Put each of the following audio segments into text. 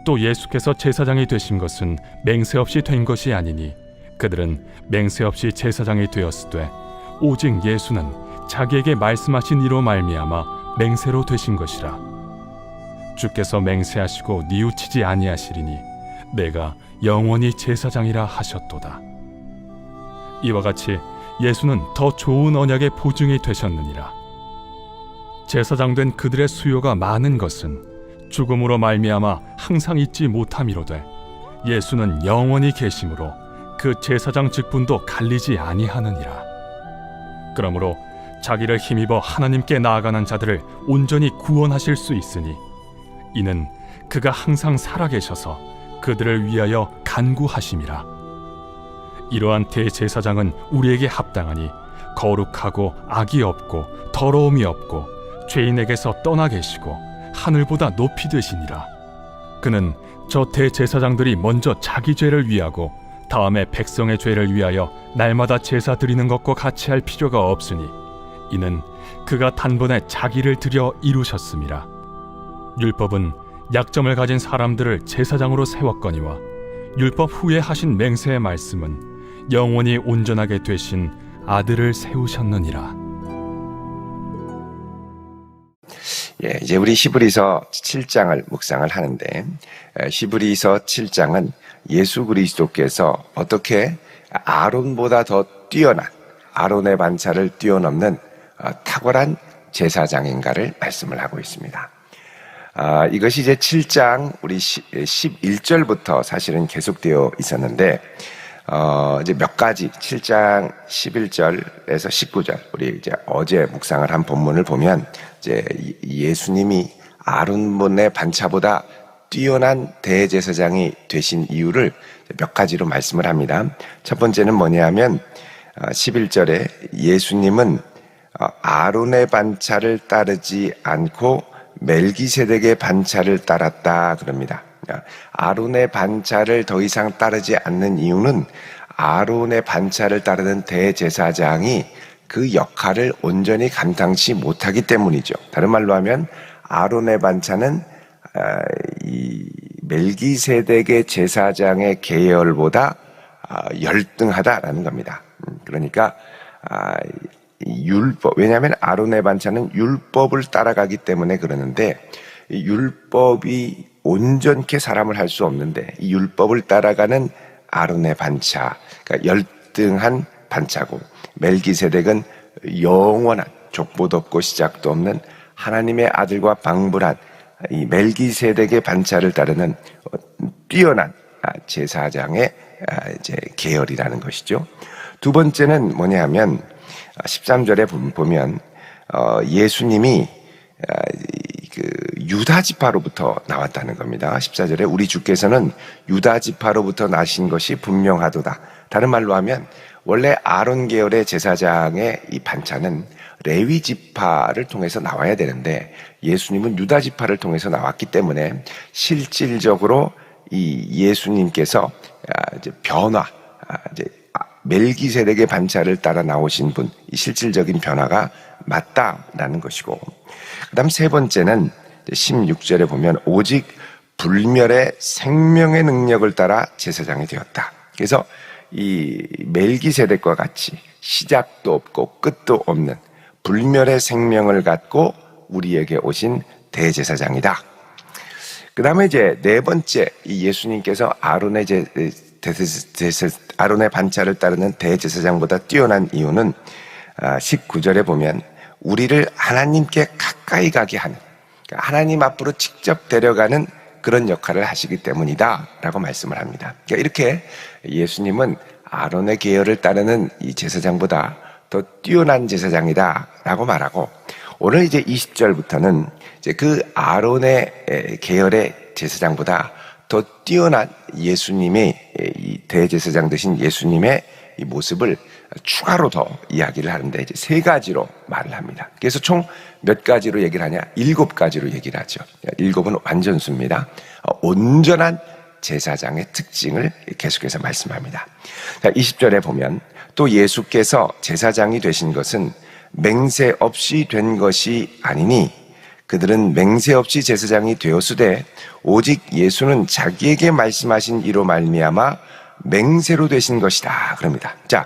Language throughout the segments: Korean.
또 예수께서 제사장이 되신 것은 맹세 없이 된 것이 아니니 그들은 맹세 없이 제사장이 되었으되 오직 예수는 자기에게 말씀하신 이로 말미암아 맹세로 되신 것이라. 주께서 맹세하시고 뉘우치지 아니하시리니 내가 영원히 제사장이라 하셨도다. 이와 같이 예수는 더 좋은 언약의 보증이 되셨느니라. 제사장 된 그들의 수요가 많은 것은 죽음으로 말미암아 항상 잊지 못함이로되 예수는 영원히 계심으로 그 제사장 직분도 갈리지 아니하느니라. 그러므로 자기를 힘입어 하나님께 나아가는 자들을 온전히 구원하실 수 있으니 이는 그가 항상 살아계셔서 그들을 위하여 간구하심이라. 이러한 대제사장은 우리에게 합당하니 거룩하고 악이 없고 더러움이 없고 죄인에게서 떠나 계시고 하늘보다 높이 되시니라. 그는 저 대제사장들이 먼저 자기 죄를 위하고 다음에 백성의 죄를 위하여 날마다 제사 드리는 것과 같이 할 필요가 없으니 이는 그가 단번에 자기를 드려 이루셨음이라. 율법은 약점을 가진 사람들을 제사장으로 세웠거니와 율법 후에 하신 맹세의 말씀은 영원히 온전하게 되신 아들을 세우셨느니라. 이제 우리 히브리서 7장을 묵상을 하는데, 히브리서 7장은 예수 그리스도께서 어떻게 아론보다 더 뛰어난, 아론의 반차를 뛰어넘는 탁월한 제사장인가를 말씀을 하고 있습니다. 이것이 이제 7장 우리 11절부터 사실은 계속되어 있었는데, 이제 몇 가지 7장 11절에서 19절 우리 이제 어제 묵상을 한 본문을 보면 이제 예수님이 아론의 반차보다 뛰어난 대제사장이 되신 이유를 몇 가지로 말씀을 합니다. 첫 번째는 뭐냐면 11절에 예수님은 아론의 반차를 따르지 않고 멜기세덱의 반차를 따랐다 그럽니다. 아론의 반차를 더 이상 따르지 않는 이유는 아론의 반차를 따르는 대제사장이 그 역할을 온전히 감당치 못하기 때문이죠. 다른 말로 하면 아론의 반차는 이 멜기세덱의 제사장의 계열보다 열등하다라는 겁니다. 그러니까 율법, 왜냐하면 아론의 반차는 율법을 따라가기 때문에 그러는데 율법이 온전케 사람을 할 수 없는데 이 율법을 따라가는 아론의 반차, 그러니까 열등한 반차고, 멜기세덱은 영원한 족보도 없고 시작도 없는 하나님의 아들과 방불한 이 멜기세덱의 반차를 따르는 뛰어난 제사장의 이제 계열이라는 것이죠. 두 번째는 뭐냐 하면 13절에 보면 예수님이 그 유다 지파로부터 나왔다는 겁니다. 14절에 우리 주께서는 유다 지파로부터 나신 것이 분명하도다. 다른 말로 하면 원래 아론 계열의 제사장의 이 반차는 레위 지파를 통해서 나와야 되는데 예수님은 유다 지파를 통해서 나왔기 때문에 실질적으로 이 예수님께서 이제 이제 멜기세덱의 반차를 따라 나오신 분, 이 실질적인 변화가 맞다라는 것이고, 그 다음 세 번째는 16절에 보면 오직 불멸의 생명의 능력을 따라 제사장이 되었다. 그래서 이 멜기세덱과 같이 시작도 없고 끝도 없는 불멸의 생명을 갖고 우리에게 오신 대제사장이다. 그 다음에 이제 네 번째, 이 예수님께서 아론의 반차를 따르는 대제사장보다 뛰어난 이유는 19절에 보면 우리를 하나님께 가까이 가게 하는, 그러니까 하나님 앞으로 직접 데려가는 그런 역할을 하시기 때문이다 라고 말씀을 합니다. 그러니까 이렇게 예수님은 아론의 계열을 따르는 이 제사장보다 더 뛰어난 제사장이다 라고 말하고, 오늘 이제 20절부터는 이제 그 아론의 계열의 제사장보다 더 뛰어난 예수님의 이 대제사장 되신 예수님의 이 모습을 추가로 더 이야기를 하는데 이제 세 가지로 말을 합니다. 그래서 총 몇 가지로 얘기를 하냐? 7가지로 얘기를 하죠. 7은 완전수입니다. 온전한 제사장의 특징을 계속해서 말씀합니다. 자, 20절에 보면 또 예수께서 제사장이 되신 것은 맹세 없이 된 것이 아니니 그들은 맹세 없이 제사장이 되었으되 오직 예수는 자기에게 말씀하신 이로 말미암아 맹세로 되신 것이다 그럽니다. 자,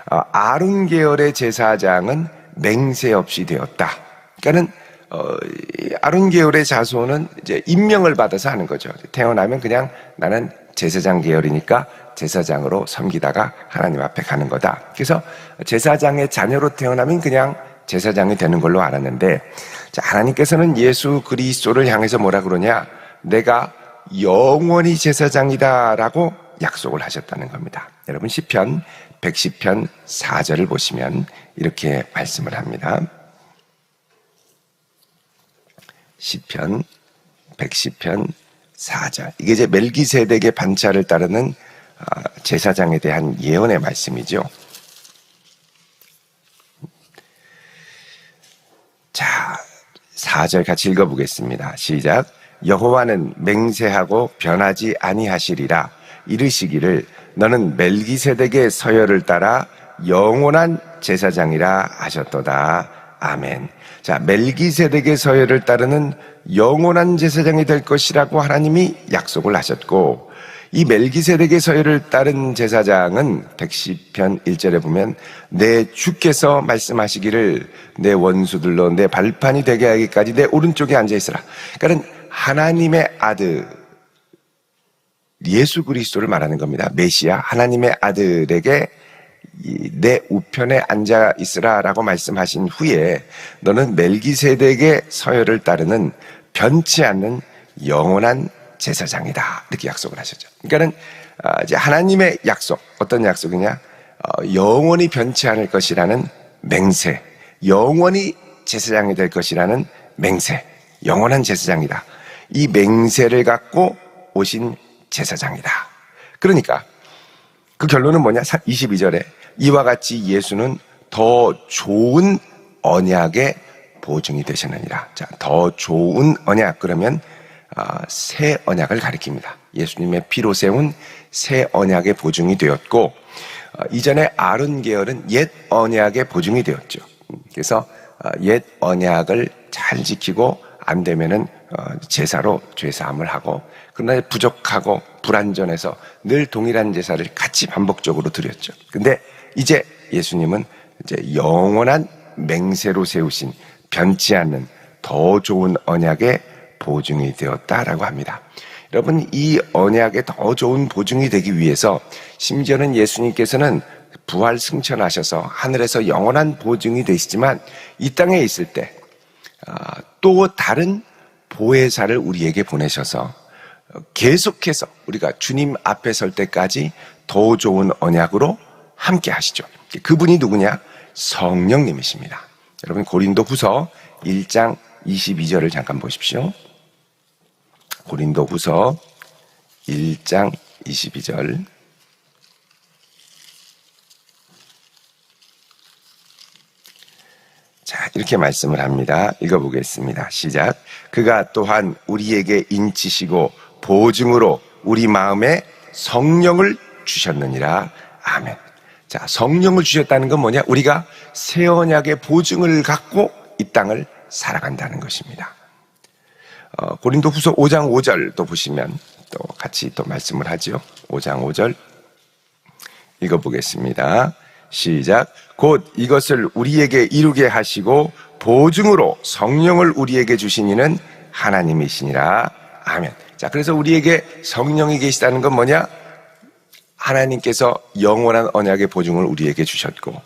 아론 계열의 제사장은 맹세 없이 되었다. 그러니까는 아론 계열의 자손은 이제 임명을 받아서 하는 거죠. 태어나면 그냥 나는 제사장 계열이니까 제사장으로 섬기다가 하나님 앞에 가는 거다. 그래서 제사장의 자녀로 태어나면 그냥 제사장이 되는 걸로 알았는데, 자, 하나님께서는 예수 그리스도를 향해서 뭐라 그러냐? 내가 영원히 제사장이다라고 약속을 하셨다는 겁니다. 여러분 시편 110편 4절을 보시면 이렇게 말씀을 합니다. 시편 110편 4절. 이게 이제 멜기세덱의 반차를 따르는 제사장에 대한 예언의 말씀이죠. 자, 4절 같이 읽어보겠습니다. 시작. 여호와는 맹세하고 변하지 아니하시리라. 이르시기를 너는 멜기세덱의 서열을 따라 영원한 제사장이라 하셨도다. 아멘. 자, 멜기세덱의 서열을 따르는 영원한 제사장이 될 것이라고 하나님이 약속을 하셨고, 이 멜기세덱의 서열을 따른 제사장은 110편 1절에 보면 내 주께서 말씀하시기를 내 원수들로 내 발판이 되게 하기까지 내 오른쪽에 앉아있으라. 그러니까 하나님의 아들 예수 그리스도를 말하는 겁니다. 메시아 하나님의 아들에게 내 우편에 앉아 있으라라고 말씀하신 후에 너는 멜기세덱의 서열을 따르는 변치 않는 영원한 제사장이다 이렇게 약속을 하셨죠. 그러니까는 이제 하나님의 약속, 어떤 약속이냐? 영원히 변치 않을 것이라는 맹세, 영원히 제사장이 될 것이라는 맹세, 영원한 제사장이다. 이 맹세를 갖고 오신 제사장이다. 그러니까 그 결론은 뭐냐? 22절에 이와 같이 예수는 더 좋은 언약의 보증이 되셨느니라. 자, 더 좋은 언약 그러면 새 언약을 가리킵니다. 예수님의 피로 세운 새 언약의 보증이 되었고, 이전에 아론 계열은 옛 언약의 보증이 되었죠. 그래서 옛 언약을 잘 지키고 안 되면은 제사로 죄사함을 하고, 그러나 부족하고 불완전해서 늘 동일한 제사를 같이 반복적으로 드렸죠. 근데 이제 예수님은 이제 영원한 맹세로 세우신 변치 않는 더 좋은 언약의 보증이 되었다라고 합니다. 여러분, 이 언약의 더 좋은 보증이 되기 위해서 심지어는 예수님께서는 부활 승천하셔서 하늘에서 영원한 보증이 되시지만 이 땅에 있을 때 또 다른 보혜사를 우리에게 보내셔서 계속해서 우리가 주님 앞에 설 때까지 더 좋은 언약으로 함께 하시죠. 그분이 누구냐? 성령님이십니다. 여러분 고린도후서 1장 22절을 잠깐 보십시오. 고린도후서 1장 22절. 자, 이렇게 말씀을 합니다. 읽어보겠습니다. 시작. 그가 또한 우리에게 인치시고 보증으로 우리 마음에 성령을 주셨느니라. 아멘. 자, 성령을 주셨다는 건 뭐냐? 우리가 새 언약의 보증을 갖고 이 땅을 살아간다는 것입니다. 고린도후서 5장 5절도 보시면 또 같이 또 말씀을 하죠. 5장 5절 읽어보겠습니다. 시작. 곧 이것을 우리에게 이루게 하시고 보증으로 성령을 우리에게 주신 이는 하나님이시니라. 아멘. 자, 그래서 우리에게 성령이 계시다는 건 뭐냐? 하나님께서 영원한 언약의 보증을 우리에게 주셨고,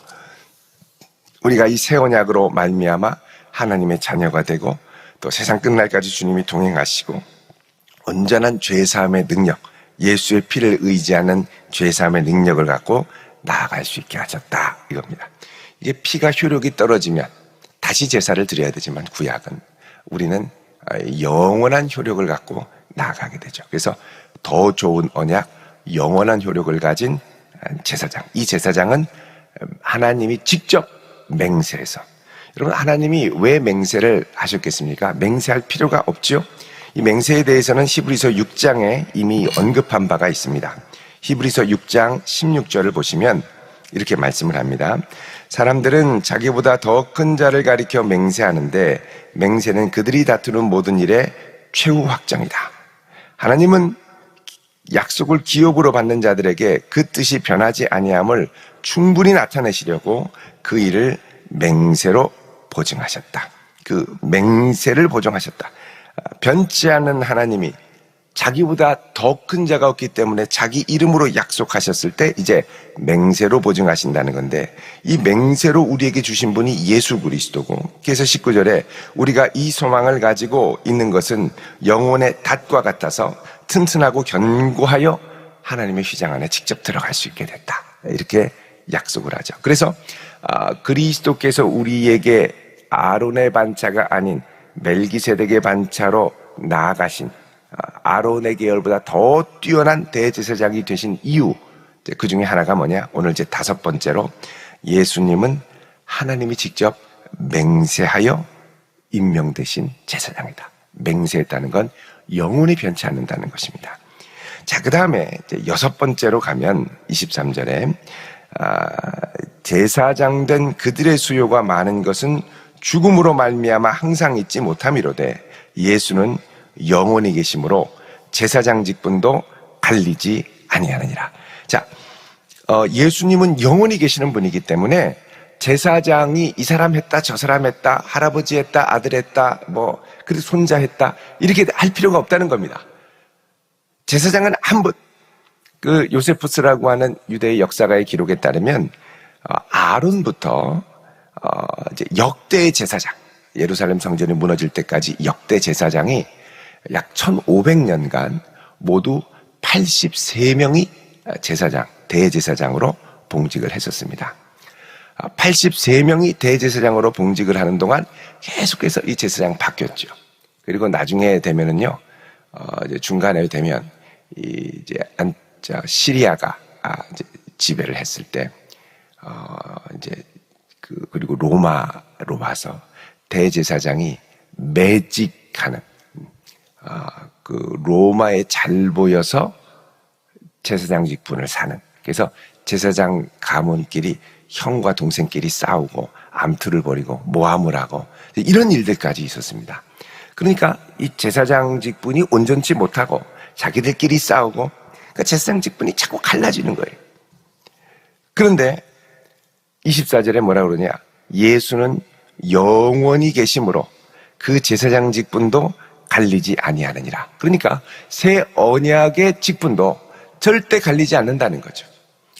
우리가 이 새 언약으로 말미암아 하나님의 자녀가 되고, 또 세상 끝날까지 주님이 동행하시고 온전한 죄사함의 능력, 예수의 피를 의지하는 죄사함의 능력을 갖고 나아갈 수 있게 하셨다 이겁니다. 이게 피가 효력이 떨어지면 다시 제사를 드려야 되지만 구약은 우리는 영원한 효력을 갖고 나아가게 되죠. 그래서 더 좋은 언약, 영원한 효력을 가진 제사장, 이 제사장은 하나님이 직접 맹세해서, 여러분 하나님이 왜 맹세를 하셨겠습니까? 맹세할 필요가 없죠. 이 맹세에 대해서는 히브리서 6장에 이미 언급한 바가 있습니다. 히브리서 6장 16절을 보시면 이렇게 말씀을 합니다. 사람들은 자기보다 더 큰 자를 가리켜 맹세하는데 맹세는 그들이 다투는 모든 일의 최후 확정이다. 하나님은 약속을 기업으로 받는 자들에게 그 뜻이 변하지 아니함을 충분히 나타내시려고 그 일을 맹세로 보증하셨다. 그 맹세를 보증하셨다. 변치 않는 하나님이 자기보다 더 큰 자가 없기 때문에 자기 이름으로 약속하셨을 때 이제 맹세로 보증하신다는 건데, 이 맹세로 우리에게 주신 분이 예수 그리스도고, 그래서 19절에 우리가 이 소망을 가지고 있는 것은 영혼의 닷과 같아서 튼튼하고 견고하여 하나님의 휘장 안에 직접 들어갈 수 있게 됐다, 이렇게 약속을 하죠. 그래서 그리스도께서 우리에게 아론의 반차가 아닌 멜기세덱의 반차로 나아가신, 아론의 계열보다 더 뛰어난 대제사장이 되신 이유, 그 중에 하나가 뭐냐? 오늘 이제 5번째로, 예수님은 하나님이 직접 맹세하여 임명되신 제사장이다. 맹세했다는 건 영원히 변치 않는다는 것입니다. 자, 그 다음에 6번째로 가면 23절에 제사장된 그들의 수요가 많은 것은 죽음으로 말미암아 항상 잊지 못함이로되 예수는 영원히 계심으로 제사장 직분도 갈리지 아니하느니라. 자, 예수님은 영원히 계시는 분이기 때문에 제사장이 이 사람 했다, 저 사람 했다, 할아버지 했다, 아들 했다, 그래도 손자 했다, 이렇게 할 필요가 없다는 겁니다. 제사장은 한 분, 그 요세푸스라고 하는 유대의 역사가의 기록에 따르면 아론부터 이제 역대 제사장, 예루살렘 성전이 무너질 때까지 역대 제사장이 약 1500년간 모두 83명이 제사장, 대제사장으로 봉직을 했었습니다. 83명이 대제사장으로 봉직을 하는 동안 계속해서 이 제사장 바뀌었죠. 그리고 나중에 되면은요, 이제 중간에 되면 이제 시리아가 이제 지배를 했을 때, 이제 그리고 로마로 와서 대제사장이 매직하는, 그 로마에 잘 보여서 제사장 직분을 사는, 그래서 제사장 가문끼리 형과 동생끼리 싸우고 암투를 벌이고 모함을 하고 이런 일들까지 있었습니다. 그러니까 이 제사장 직분이 온전치 못하고 자기들끼리 싸우고, 그러니까 제사장 직분이 자꾸 갈라지는 거예요. 그런데 24절에 뭐라 그러냐? 예수는 영원히 계심으로 그 제사장 직분도 갈리지 아니하느니라. 그러니까 새 언약의 직분도 절대 갈리지 않는다는 거죠.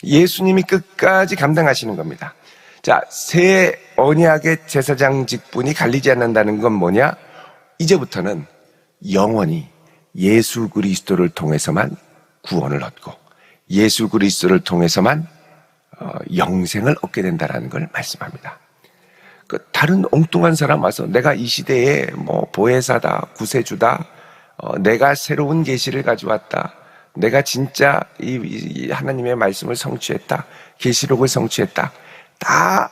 예수님이 끝까지 감당하시는 겁니다. 자, 새 언약의 제사장 직분이 갈리지 않는다는 건 뭐냐? 이제부터는 영원히 예수 그리스도를 통해서만 구원을 얻고 예수 그리스도를 통해서만 영생을 얻게 된다는 걸 말씀합니다. 그 다른 엉뚱한 사람 와서 내가 이 시대에 보혜사다, 구세주다, 내가 새로운 계시를 가져왔다, 내가 진짜 이 하나님의 말씀을 성취했다, 계시록을 성취했다, 다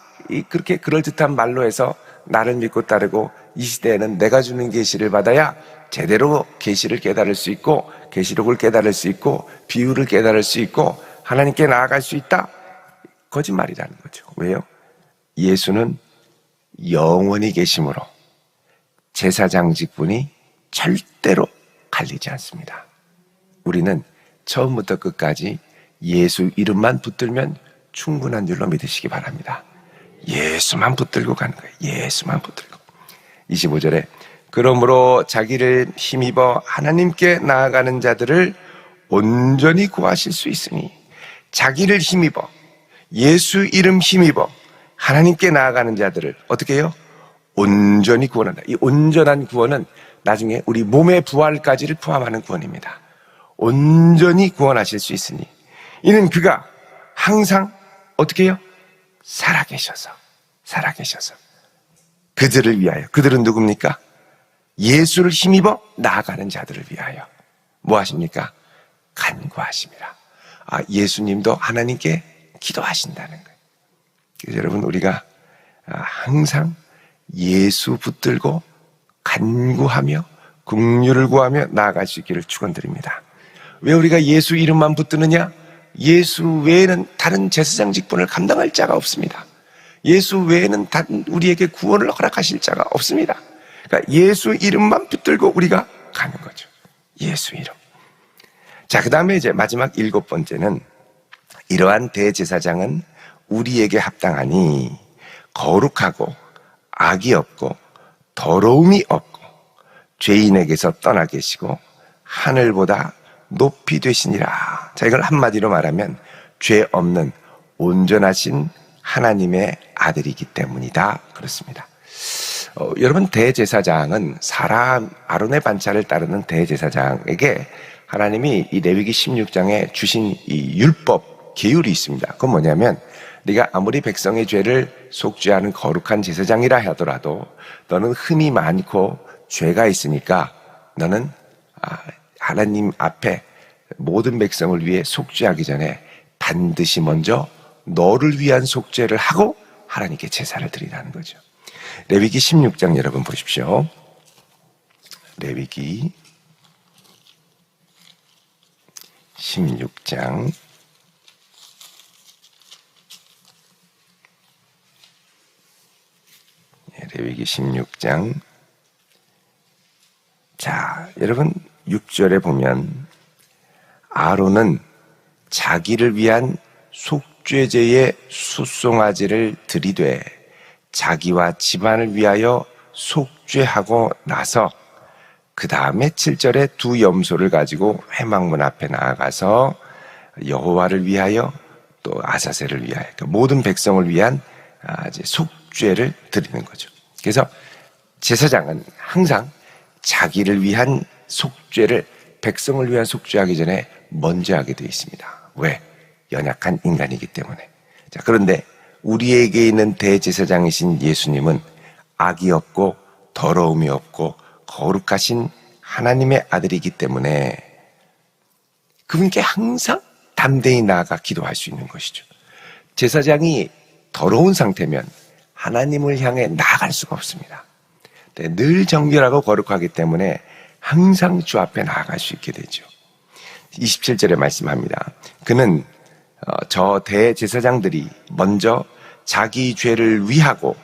그렇게 그럴듯한 말로 해서 나를 믿고 따르고 이 시대에는 내가 주는 계시를 받아야 제대로 계시를 깨달을 수 있고 계시록을 깨달을 수 있고 비유를 깨달을 수 있고 하나님께 나아갈 수 있다. 거짓말이라는 거죠. 왜요? 예수는 영원히 계심으로 제사장 직분이 절대로 갈리지 않습니다. 우리는 처음부터 끝까지 예수 이름만 붙들면 충분한 줄로 믿으시기 바랍니다. 예수만 붙들고 가는 거예요. 예수만 붙들고. 25절에 그러므로 자기를 힘입어 하나님께 나아가는 자들을 온전히 구하실 수 있으니, 자기를 힘입어 예수 이름 힘입어 하나님께 나아가는 자들을 어떻게 해요? 온전히 구원한다. 이 온전한 구원은 나중에 우리 몸의 부활까지를 포함하는 구원입니다. 온전히 구원하실 수 있으니 이는 그가 항상 어떻게 해요? 살아계셔서 그들을 위하여. 그들은 누굽니까? 예수를 힘입어 나아가는 자들을 위하여 뭐 하십니까? 간구하심이라. 예수님도 하나님께 기도하신다는 거예요. 그래서 여러분, 우리가 항상 예수 붙들고 간구하며 긍휼을 구하며 나아갈 수 있기를 축원드립니다. 왜 우리가 예수 이름만 붙드느냐? 예수 외에는 다른 제사장 직분을 감당할 자가 없습니다. 예수 외에는 다른 우리에게 구원을 허락하실 자가 없습니다. 그러니까 예수 이름만 붙들고 우리가 가는 거죠. 예수 이름. 자, 그 다음에 이제 마지막 7번째는 이러한 대제사장은 우리에게 합당하니 거룩하고 악이 없고 더러움이 없고 죄인에게서 떠나 계시고 하늘보다 높이 되시니라. 자, 이걸 한마디로 말하면 죄 없는 온전하신 하나님의 아들이기 때문이다. 그렇습니다. 여러분, 대제사장은 사람 아론의 반차를 따르는 대제사장에게 하나님이 이 레위기 16장에 주신 이 율법 계율이 있습니다. 그건 뭐냐면 네가 아무리 백성의 죄를 속죄하는 거룩한 제사장이라 하더라도 너는 흠이 많고 죄가 있으니까 너는 하나님 앞에 모든 백성을 위해 속죄하기 전에 반드시 먼저 너를 위한 속죄를 하고 하나님께 제사를 드리라는 거죠. 레위기 16장 여러분 보십시오. 레위기 16장 레위기 16장. 자, 여러분 6절에 보면 아론은 자기를 위한 속죄제의 수송아지를 드리되 자기와 집안을 위하여 속죄하고 나서 그 다음에 7절에 두 염소를 가지고 회막문 앞에 나아가서 여호와를 위하여 또 아사셀을 위하여 그러니까 모든 백성을 위한 속죄를 드리는 거죠. 그래서 제사장은 항상 자기를 위한 속죄를 백성을 위한 속죄하기 전에 먼저 하게 되어 있습니다. 왜? 연약한 인간이기 때문에. 자, 그런데 우리에게 있는 대제사장이신 예수님은 악이 없고 더러움이 없고 거룩하신 하나님의 아들이기 때문에 그분께 항상 담대히 나아가 기도할 수 있는 것이죠. 제사장이 더러운 상태면 하나님을 향해 나아갈 수가 없습니다. 늘 정결하고 거룩하기 때문에 항상 주 앞에 나아갈 수 있게 되죠. 27절에 말씀합니다. 그는 저 대제사장들이 먼저 자기 죄를 위하고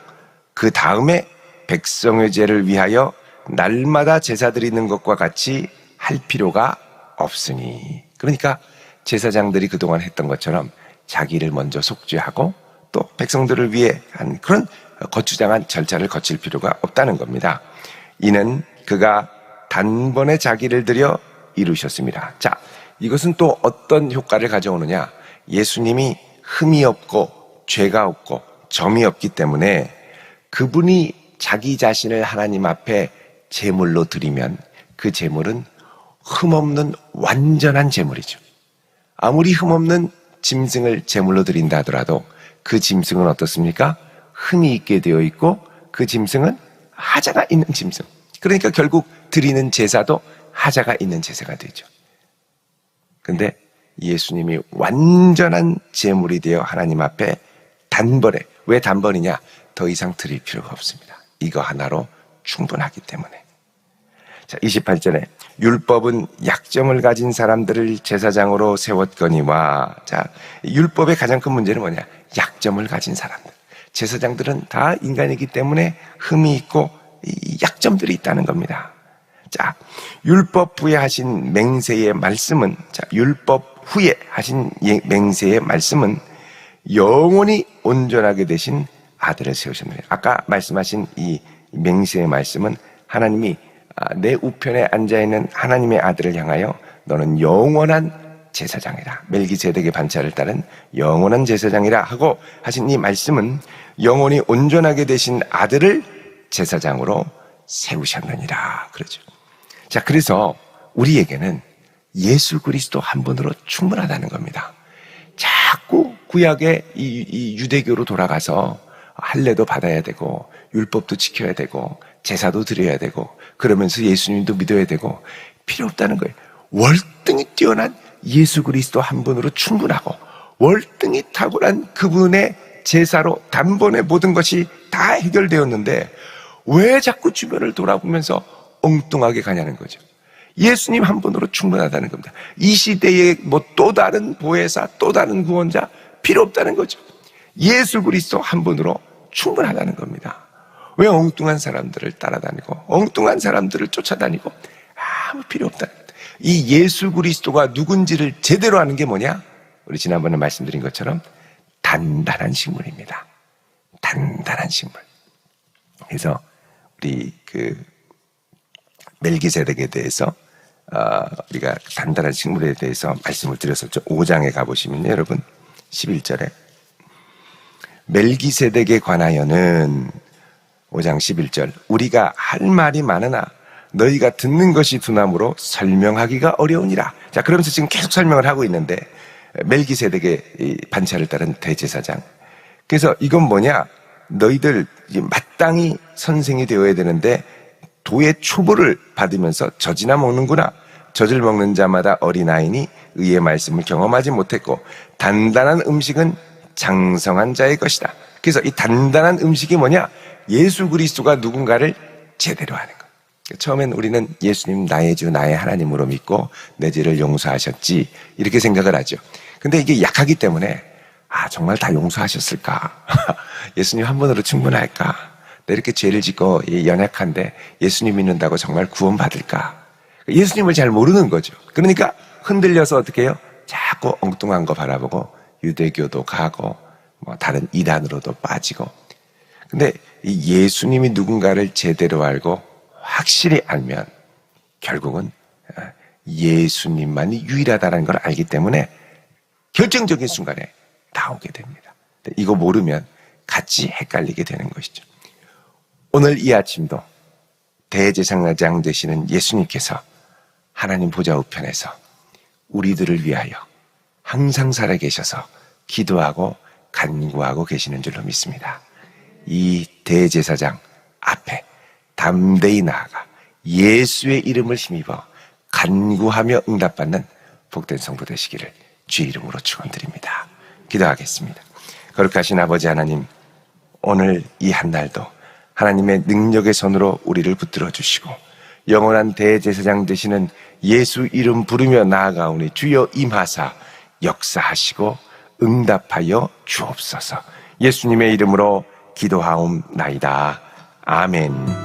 그 다음에 백성의 죄를 위하여 날마다 제사 드리는 것과 같이 할 필요가 없으니. 그러니까 제사장들이 그동안 했던 것처럼 자기를 먼저 속죄하고 또 백성들을 위해 한 그런 거추장한 절차를 거칠 필요가 없다는 겁니다. 이는 그가 단번에 자기를 들여 이루셨습니다. 자, 이것은 또 어떤 효과를 가져오느냐? 예수님이 흠이 없고 죄가 없고 점이 없기 때문에 그분이 자기 자신을 하나님 앞에 제물로 드리면 그 제물은 흠없는 완전한 제물이죠. 아무리 흠없는 짐승을 제물로 드린다 하더라도 그 짐승은 어떻습니까? 흠이 있게 되어 있고 그 짐승은 하자가 있는 짐승. 그러니까 결국 드리는 제사도 하자가 있는 제사가 되죠. 근데 예수님이 완전한 제물이 되어 하나님 앞에 단번에, 왜 단번이냐? 더 이상 드릴 필요가 없습니다. 이거 하나로 충분하기 때문에. 자, 28절에 율법은 약점을 가진 사람들을 제사장으로 세웠거니와. 자, 율법의 가장 큰 문제는 뭐냐? 약점을 가진 사람들. 제사장들은 다 인간이기 때문에 흠이 있고 약점들이 있다는 겁니다. 자, 율법 후에 하신 맹세의 말씀은, 자, 율법 후에 하신 맹세의 말씀은 영원히 온전하게 되신 아들을 세우셨느니라. 아까 말씀하신 이 맹세의 말씀은 하나님이 내 우편에 앉아있는 하나님의 아들을 향하여 너는 영원한 제사장이라, 멜기세덱의 반차를 따른 영원한 제사장이라 하고 하신 이 말씀은 영원히 온전하게 되신 아들을 제사장으로 세우셨느니라. 그러죠. 자, 그래서 우리에게는 예수 그리스도 한 분으로 충분하다는 겁니다. 자꾸 구약의 이 유대교로 돌아가서 할례도 받아야 되고 율법도 지켜야 되고 제사도 드려야 되고 그러면서 예수님도 믿어야 되고 필요 없다는 거예요. 월등히 뛰어난 예수 그리스도 한 분으로 충분하고 월등히 탁월한 그분의 제사로 단번에 모든 것이 다 해결되었는데 왜 자꾸 주변을 돌아보면서 엉뚱하게 가냐는 거죠. 예수님 한 분으로 충분하다는 겁니다. 이 시대에 뭐 또 다른 보혜사, 또 다른 구원자 필요 없다는 거죠. 예수 그리스도 한 분으로 충분하다는 겁니다. 왜 엉뚱한 사람들을 따라다니고 엉뚱한 사람들을 쫓아다니고 아무 필요 없다는 겁니다. 이 예수 그리스도가 누군지를 제대로 아는 게 뭐냐? 우리 지난번에 말씀드린 것처럼 단단한 식물입니다. 단단한 식물. 그래서 우리 멜기세덱에 대해서 우리가 단단한 식물에 대해서 말씀을 드렸었죠. 5장에 가보시면요, 여러분 11절에 멜기세덱에 관하여는 5장 11절 우리가 할 말이 많으나 너희가 듣는 것이 두나무로 설명하기가 어려우니라. 자, 그러면서 지금 계속 설명을 하고 있는데 멜기세덱의 이 반차를 따른 대제사장. 그래서 이건 뭐냐? 너희들 마땅히 선생이 되어야 되는데 도의 초보를 받으면서 젖이나 먹는구나. 젖을 먹는 자마다 어린아이니 의의 말씀을 경험하지 못했고 단단한 음식은 장성한 자의 것이다. 그래서 이 단단한 음식이 뭐냐? 예수 그리스도가 누군가를 제대로 아는 것. 처음엔 우리는 예수님 나의 주 나의 하나님으로 믿고 내 죄를 용서하셨지 이렇게 생각을 하죠. 근데 이게 약하기 때문에 정말 다 용서하셨을까? 예수님 한 번으로 충분할까? 내 이렇게 죄를 짓고 연약한데 예수님 믿는다고 정말 구원받을까? 예수님을 잘 모르는 거죠. 그러니까 흔들려서 어떻게 해요? 자꾸 엉뚱한 거 바라보고 유대교도 가고 뭐 다른 이단으로도 빠지고. 근데 이 예수님이 누군가를 제대로 알고 확실히 알면 결국은 예수님만이 유일하다는 걸 알기 때문에 결정적인 순간에 나오게 됩니다. 이거 모르면 같이 헷갈리게 되는 것이죠. 오늘 이 아침도 대제사장 되시는 예수님께서 하나님 보좌 우편에서 우리들을 위하여 항상 살아계셔서 기도하고 간구하고 계시는 줄로 믿습니다. 이 대제사장 앞에 담대히 나아가 예수의 이름을 힘입어 간구하며 응답받는 복된 성도 되시기를 주의 이름으로 축원드립니다. 기도하겠습니다. 거룩하신 아버지 하나님, 오늘 이 한날도 하나님의 능력의 손으로 우리를 붙들어 주시고 영원한 대제사장 되시는 예수 이름 부르며 나아가오니 주여 임하사 역사하시고 응답하여 주옵소서. 예수님의 이름으로 기도하옵나이다. 아멘.